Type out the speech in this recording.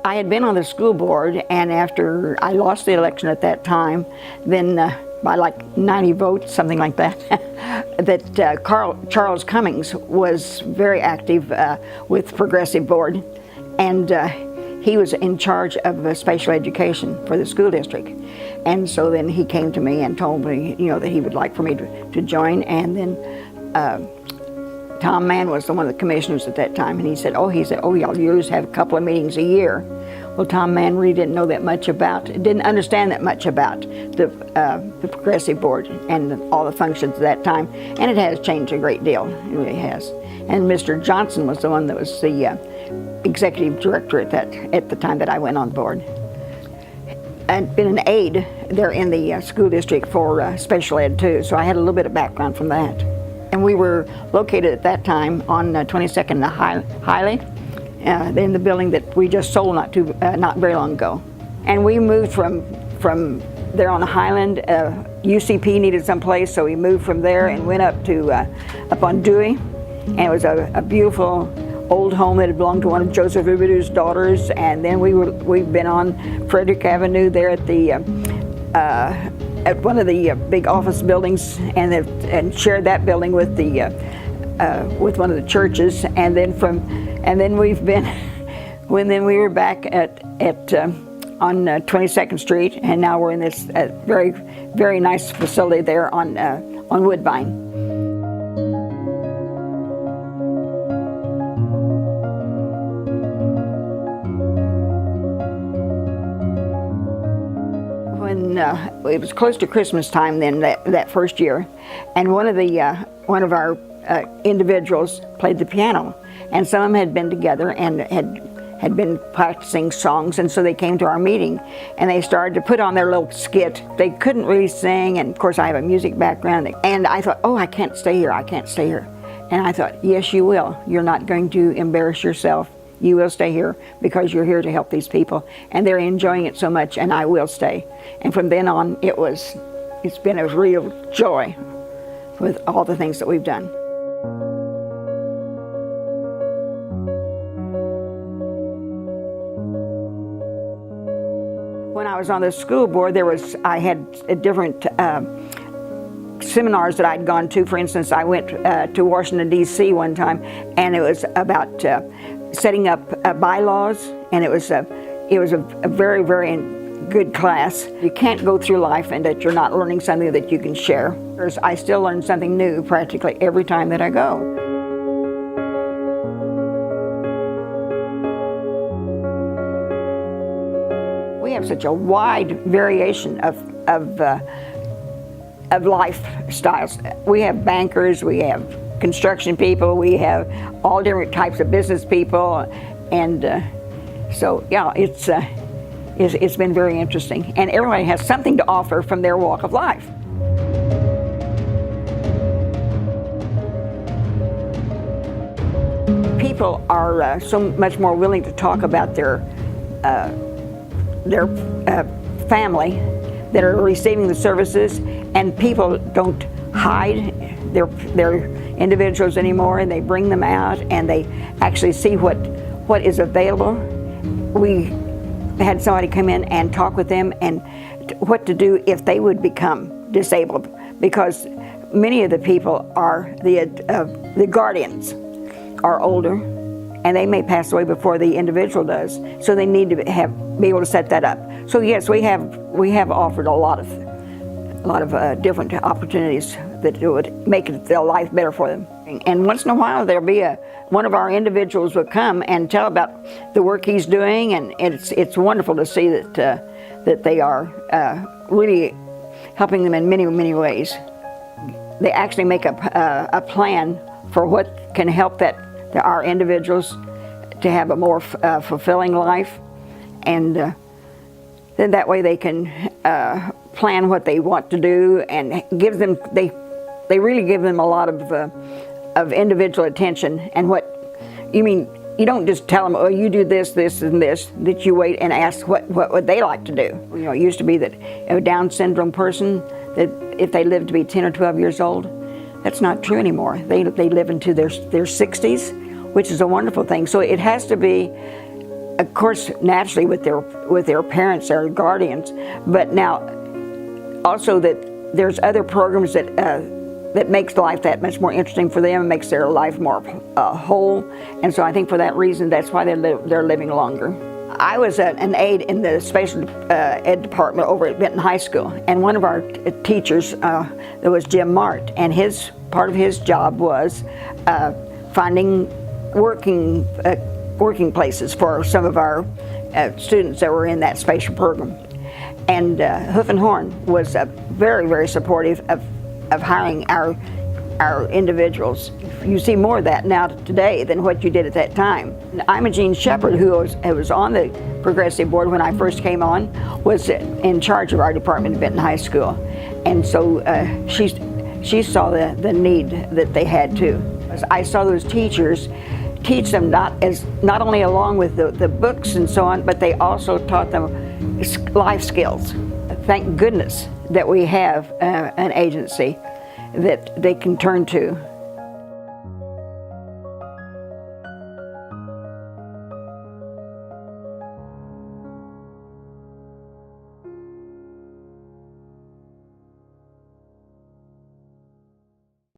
I had been on the school board, and after I lost the election at that time, then by like 90 votes, something like that, that Charles Cummings was very active with Progressive Board, and he was in charge of special education for the school district. And so then he came to me and told me, you know, that he would like for me to join. And then Tom Mann was one of the commissioners at that time, and he said, y'all just have a couple of meetings a year. Well, Tom Mann really didn't know that much about, didn't understand that much about the Progressive Board and all the functions at that time, and it has changed a great deal. It really has. And Mr. Johnson was the one that was the executive director at the time that I went on board. I'd been an aide there in the school district for special ed too, so I had a little bit of background from that. And we were located at that time on 22nd and Hiley, in the building that we just sold not very long ago. And we moved from there on the Highland. UCP needed some place, so we moved from there and went up on Dewey. And it was a beautiful old home that had belonged to one of Joseph Ubuntu's daughters. And then we've been on Frederick Avenue there at one of the big office buildings, and shared that building with with one of the churches. And then we've been then we were back on 22nd Street, and now we're in this very, very nice facility there on Woodbine. It was close to Christmas time then, that first year, and one of our individuals played the piano, and some of them had been together and had been practicing songs, and so they came to our meeting and they started to put on their little skit. They couldn't really sing, and of course I have a music background, and I thought, oh, I can't stay here, and I thought, yes, you will. You're not going to embarrass yourself. You will stay here because you're here to help these people, and they're enjoying it so much, and I will stay. And from then on, it's been a real joy with all the things that we've done. When I was on the school board, I had different seminars that I'd gone to. For instance, I went to Washington, D.C. one time, and it was about setting up bylaws, and it was a very, very good class. You can't go through life and that you're not learning something that you can share. I still learn something new practically every time that I go. We have such a wide variation of lifestyles. We have bankers, we have construction people, we have all different types of business people, and so yeah, it's been very interesting, and everybody has something to offer from their walk of life. People are so much more willing to talk about their family that are receiving the services, and people don't hide their individuals anymore, and they bring them out and they actually see what is available. We had somebody come in and talk with them and what to do if they would become disabled, because many of the people are the guardians are older, and they may pass away before the individual does, so they need to be able to set that up. So yes, we have offered a lot of different opportunities that would make their life better for them. And once in a while there'll be one of our individuals will come and tell about the work he's doing, and it's wonderful to see that they are really helping them in many, many ways. They actually make a plan for what can help our individuals to have a more fulfilling life, and then that way they can plan what they want to do, and they really give them a lot of individual attention. And you don't just tell them, oh, you do this, this, and this, that you wait and ask what would they like to do. You know, it used to be that a Down syndrome person, that if they lived to be 10 or 12 years old, that's not true anymore. They live into their 60s, which is a wonderful thing. So it has to be of course, naturally with their parents, their guardians, but now also that there's other programs that makes life that much more interesting for them and makes their life more whole. And so I think for that reason, that's why they're living longer. I was an aide in the special ed department over at Benton High School, and one of our teachers that was Jim Mart, and part of his job was finding working places for some of our students that were in that special program. And Hoof and Horn was very, very supportive of hiring our individuals. You see more of that now today than what you did at that time. Imogene Shepard, who was on the Progressive Board when I first came on, was in charge of our department at Benton High School. And so she saw the need that they had too. I saw those teachers teach them not only along with the books and so on, but they also taught them life skills. Thank goodness that we have an agency that they can turn to